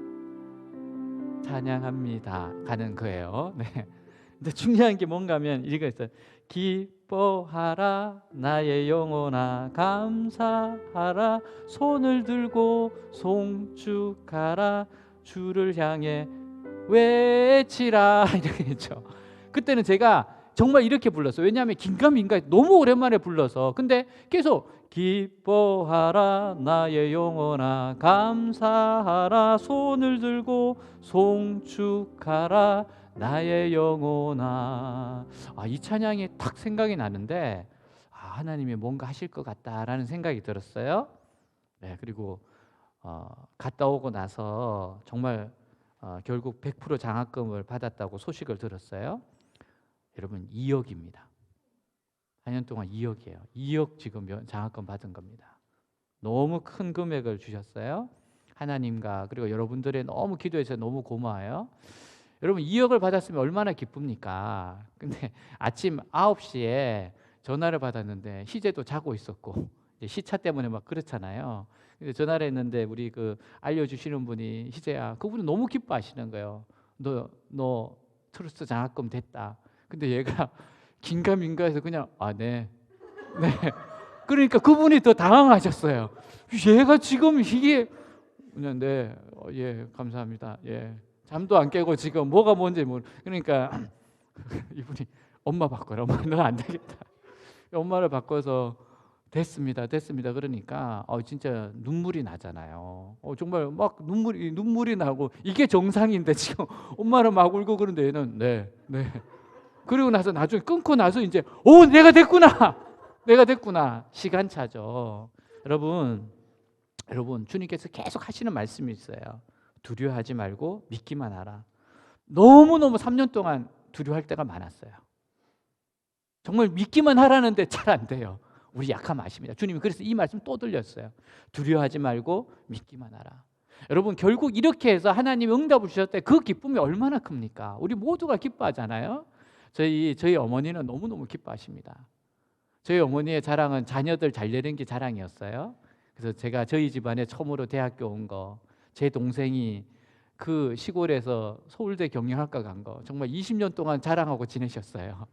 찬양합니다. 가는 거예요. 네. 근데 중요한 게 뭔가 하면 이거 있어요. 기뻐하라 나의 영혼아, 감사하라 손을 들고 송축하라 주를 향해 외치라 이렇게 했죠. 그때는 제가 정말 이렇게 불렀어요. 왜냐하면 긴가민가 너무 오랜만에 불러서. 근데 계속 기뻐하라 나의 영혼아, 감사하라 손을 들고 송축하라 나의 영혼아. 이 찬양이 딱 생각이 나는데 하나님이 뭔가 하실 것 같다라는 생각이 들었어요. 네, 그리고 갔다 오고 나서 정말 결국 100% 장학금을 받았다고 소식을 들었어요. 여러분 2억입니다. 4년 동안 2억이에요. 2억 지금 장학금 받은 겁니다. 너무 큰 금액을 주셨어요. 하나님과 그리고 여러분들의 너무 기도해서 너무 고마워요. 여러분 2억을 받았으면 얼마나 기쁩니까? 근데 아침 9시에 전화를 받았는데 희재도 자고 있었고, 시차 때문에 막 그렇잖아요. 근데 전화를 했는데 우리 그 알려주시는 분이 희재야, 그분이 너무 기뻐하시는 거예요. 너 트러스트 장학금 됐다. 근데 얘가 긴가민가해서 그냥 네. 그러니까 그분이 더 당황하셨어요. 얘가 지금 이게 그냥 예 감사합니다. 예. 잠도 안 깨고 지금 뭐가 뭔지 그러니까 이분이 엄마 바꿔라. 엄마 너 안 되겠다. 엄마를 바꿔서 됐습니다. 그러니까 진짜 눈물이 나잖아요. 정말 막 눈물이 나고 이게 정상인데 지금 엄마를 막 울고 그런데 얘는 네. 그리고 나서 나중에 끊고 나서 이제 내가 됐구나. 시간차죠. 여러분 주님께서 계속 하시는 말씀이 있어요. 두려워하지 말고 믿기만 하라. 너무너무 3년 동안 두려워할 때가 많았어요. 정말 믿기만 하라는데 잘 안 돼요. 우리 약함 아십니다. 주님이 그래서 이 말씀 또 들렸어요. 두려워하지 말고 믿기만 하라. 여러분 결국 이렇게 해서 하나님이 응답을 주셨을 때 그 기쁨이 얼마나 큽니까? 우리 모두가 기뻐하잖아요. 저희 어머니는 너무너무 기뻐하십니다. 저희 어머니의 자랑은 자녀들 잘 되는 게 자랑이었어요. 그래서 제가 저희 집안에 처음으로 대학교 온 거, 제 동생이 그 시골에서 서울대 경영학과 간 거 정말 20년 동안 자랑하고 지내셨어요.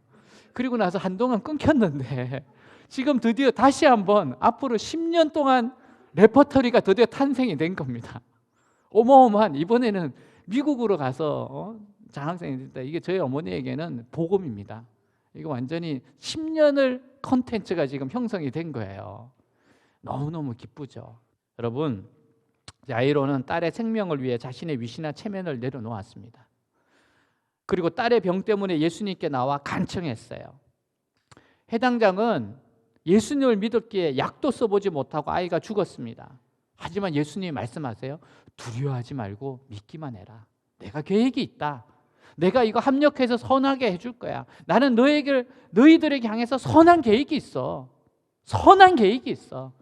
그리고 나서 한동안 끊겼는데 지금 드디어 다시 한번 앞으로 10년 동안 레퍼토리가 드디어 탄생이 된 겁니다. 어마어마한, 이번에는 미국으로 가서 장학생이 됐다. 이게 저희 어머니에게는 복음입니다. 이거 완전히 10년을 컨텐츠가 지금 형성이 된 거예요. 너무너무 기쁘죠. 여러분 야이로는 딸의 생명을 위해 자신의 위시나 체면을 내려놓았습니다. 그리고 딸의 병 때문에 예수님께 나와 간청했어요. 해당장은 예수님을 믿었기에 약도 써보지 못하고 아이가 죽었습니다. 하지만 예수님이 말씀하세요. 두려워하지 말고 믿기만 해라. 내가 계획이 있다. 내가 이거 합력해서 선하게 해줄 거야. 나는 너희들에게 향해서 선한 계획이 있어. 선한 계획이 있어.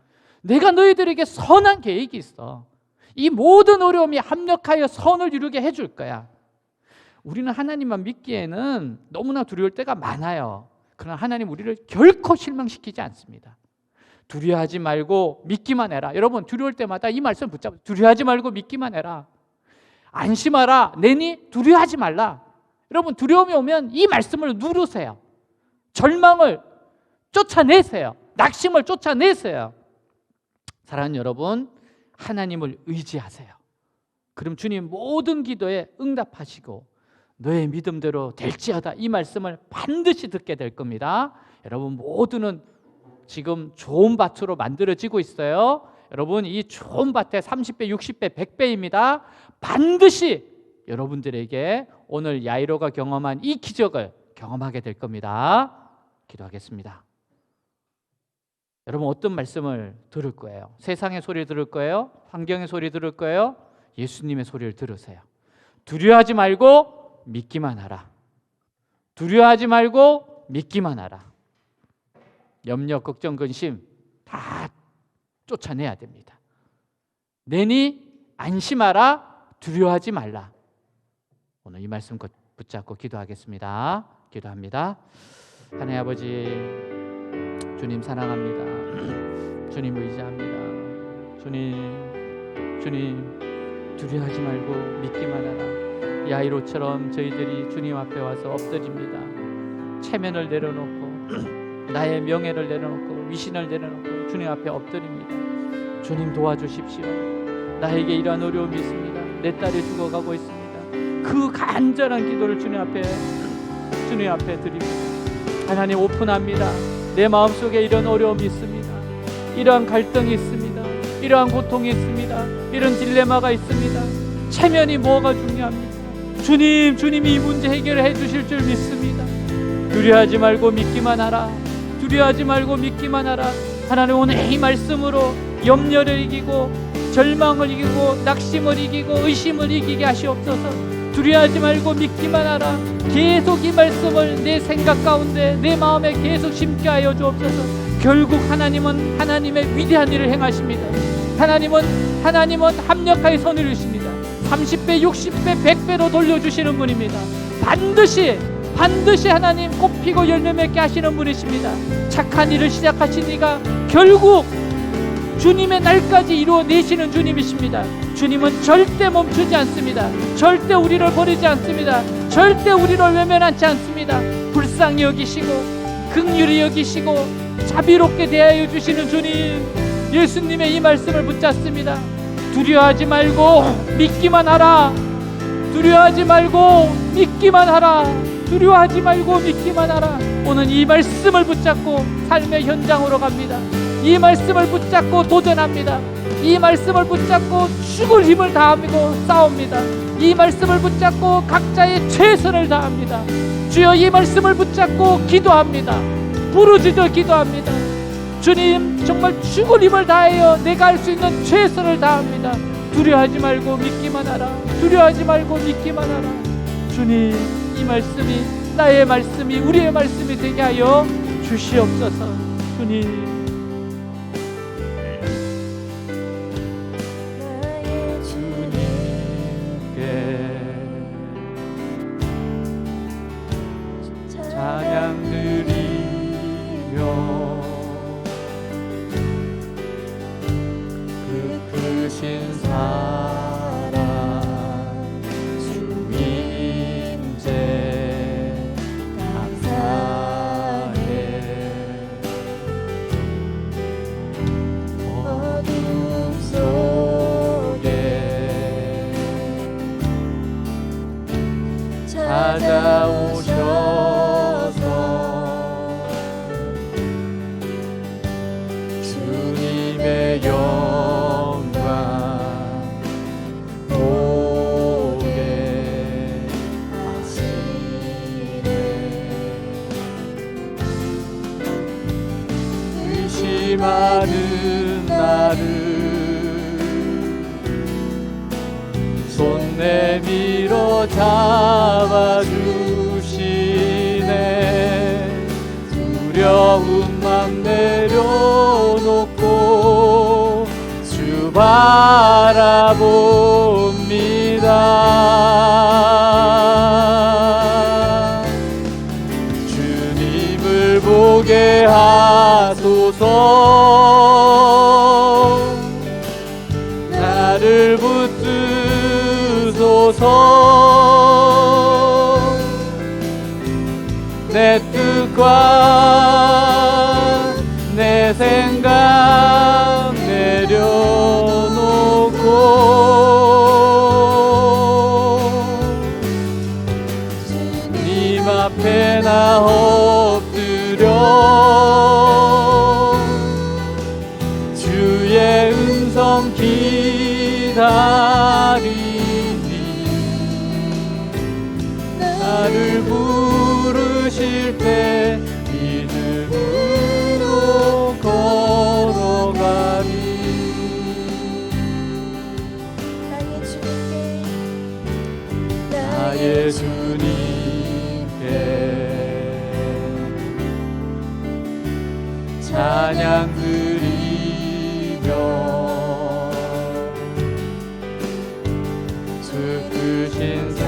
내가 너희들에게 선한 계획이 있어. 이 모든 어려움이 합력하여 선을 이루게 해줄 거야. 우리는 하나님만 믿기에는 너무나 두려울 때가 많아요. 그러나 하나님 우리를 결코 실망시키지 않습니다. 두려워하지 말고 믿기만 해라. 여러분 두려울 때마다 이 말씀 붙잡아. 두려워하지 말고 믿기만 해라. 안심하라. 내니 두려워하지 말라. 여러분 두려움이 오면 이 말씀을 누르세요. 절망을 쫓아내세요. 낙심을 쫓아내세요. 사랑하는 여러분, 하나님을 의지하세요. 그럼 주님 모든 기도에 응답하시고 너의 믿음대로 될지어다, 이 말씀을 반드시 듣게 될 겁니다. 여러분 모두는 지금 좋은 밭으로 만들어지고 있어요. 여러분 이 좋은 밭에 30배, 60배, 100배입니다. 반드시 여러분들에게 오늘 야이로가 경험한 이 기적을 경험하게 될 겁니다. 기도하겠습니다. 여러분 어떤 말씀을 들을 거예요? 세상의 소리 들을 거예요? 환경의 소리 들을 거예요? 예수님의 소리를 들으세요. 두려워하지 말고 믿기만 하라. 두려워하지 말고 믿기만 하라. 염려, 걱정, 근심 다 쫓아내야 됩니다. 내니 안심하라, 두려워하지 말라. 오늘 이 말씀 붙잡고 기도하겠습니다. 기도합니다. 하나님 아버지, 주님 사랑합니다. 주님 의지합니다. 주님 두려워하지 말고 믿기만 하라. 야이로처럼 저희들이 주님 앞에 와서 엎드립니다. 체면을 내려놓고 나의 명예를 내려놓고 위신을 내려놓고 주님 앞에 엎드립니다. 주님 도와주십시오. 나에게 이러한 어려움이 있습니다. 내 딸이 죽어가고 있습니다. 그 간절한 기도를 주님 앞에 드립니다. 하나님 오픈합니다. 내 마음속에 이런 어려움이 있습니다. 이러한 갈등이 있습니다. 이러한 고통이 있습니다. 이런 딜레마가 있습니다. 체면이 뭐가 중요합니까? 주님이 이 문제 해결해 주실 줄 믿습니다. 두려워하지 말고 믿기만 하라. 두려워하지 말고 믿기만 하라. 하나님 오늘 이 말씀으로 염려를 이기고 절망을 이기고 낙심을 이기고 의심을 이기게 하시옵소서. 두려워하지 말고 믿기만 하라. 계속 이 말씀을 내 생각 가운데 내 마음에 계속 심게 하여 주옵소서. 결국 하나님은 하나님의 위대한 일을 행하십니다. 하나님은 합력하여 손을 이루십니다. 30배, 60배, 100배로 돌려주시는 분입니다. 반드시 하나님 꽃피고 열매 맺게 하시는 분이십니다. 착한 일을 시작하신 이가 결국 주님의 날까지 이루어내시는 주님이십니다. 주님은 절대 멈추지 않습니다. 절대 우리를 버리지 않습니다. 절대 우리를 외면하지 않습니다. 불쌍히 여기시고 긍휼히 여기시고 자비롭게 대하여 주시는 주님, 예수님의 이 말씀을 붙잡습니다. 두려워하지 말고 믿기만 하라. 두려워하지 말고 믿기만 하라. 두려워하지 말고 믿기만 하라. 오늘 이 말씀을 붙잡고 삶의 현장으로 갑니다. 이 말씀을 붙잡고 도전합니다. 이 말씀을 붙잡고 죽을 힘을 다하고 싸웁니다. 이 말씀을 붙잡고 각자의 최선을 다합니다. 주여, 이 말씀을 붙잡고 기도합니다. 부르짖어 기도합니다. 주님, 정말 죽을 힘을 다하여 내가 할 수 있는 최선을 다합니다. 두려워하지 말고 믿기만 하라. 두려워하지 말고 믿기만 하라. 주님, 이 말씀이 나의 말씀이 우리의 말씀이 되게 하여 주시옵소서. 주님, 찬양 드리며 그 크신 사랑 주님께 감사해. 어둠 속에 찾아오셔 영광 보게 하시네. 의심하는 나를 손 내밀어 잡아주시네. 두려움만 내려놓고 주 바라봅니다. 주님을 보게 하소서. 나를 붙드소서. 내 뜻과 내 생각 내려놓고 주님 앞에 나 엎드려 주의 음성 기다리니 나를 부르실 때 믿음으로 걸어가리. 나의 주님께 찬양 드리며 크신 사랑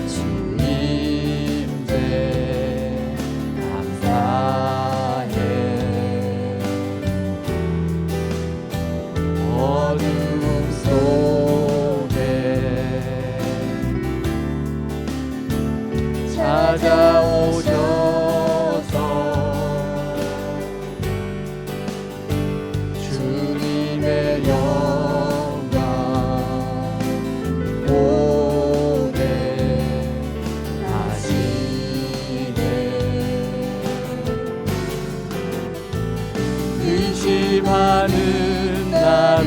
주님께 감사해. 어둠 속에 찾아오셔서 주님의 영광 보게 하시네. 의심하는 나를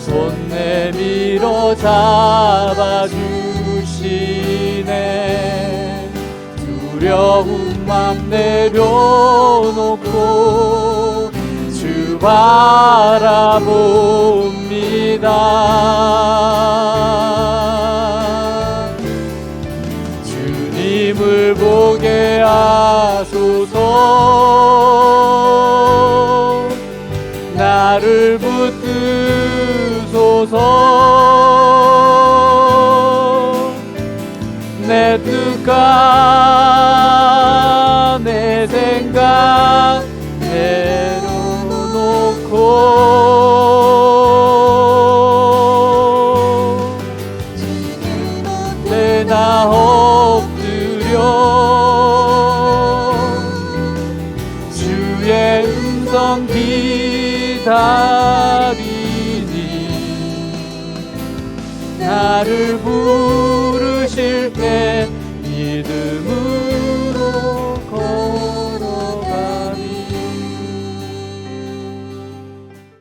손 내밀어 잡아주시네. 두려움 맘 내려놓고 주 바라봅니다. 주님을 보게 하소서. 나를 붙드소서. 내 뜻과 내 생각 내려놓고 내 나 엎드려 주의 음성 기다리니. 나를 부르실 때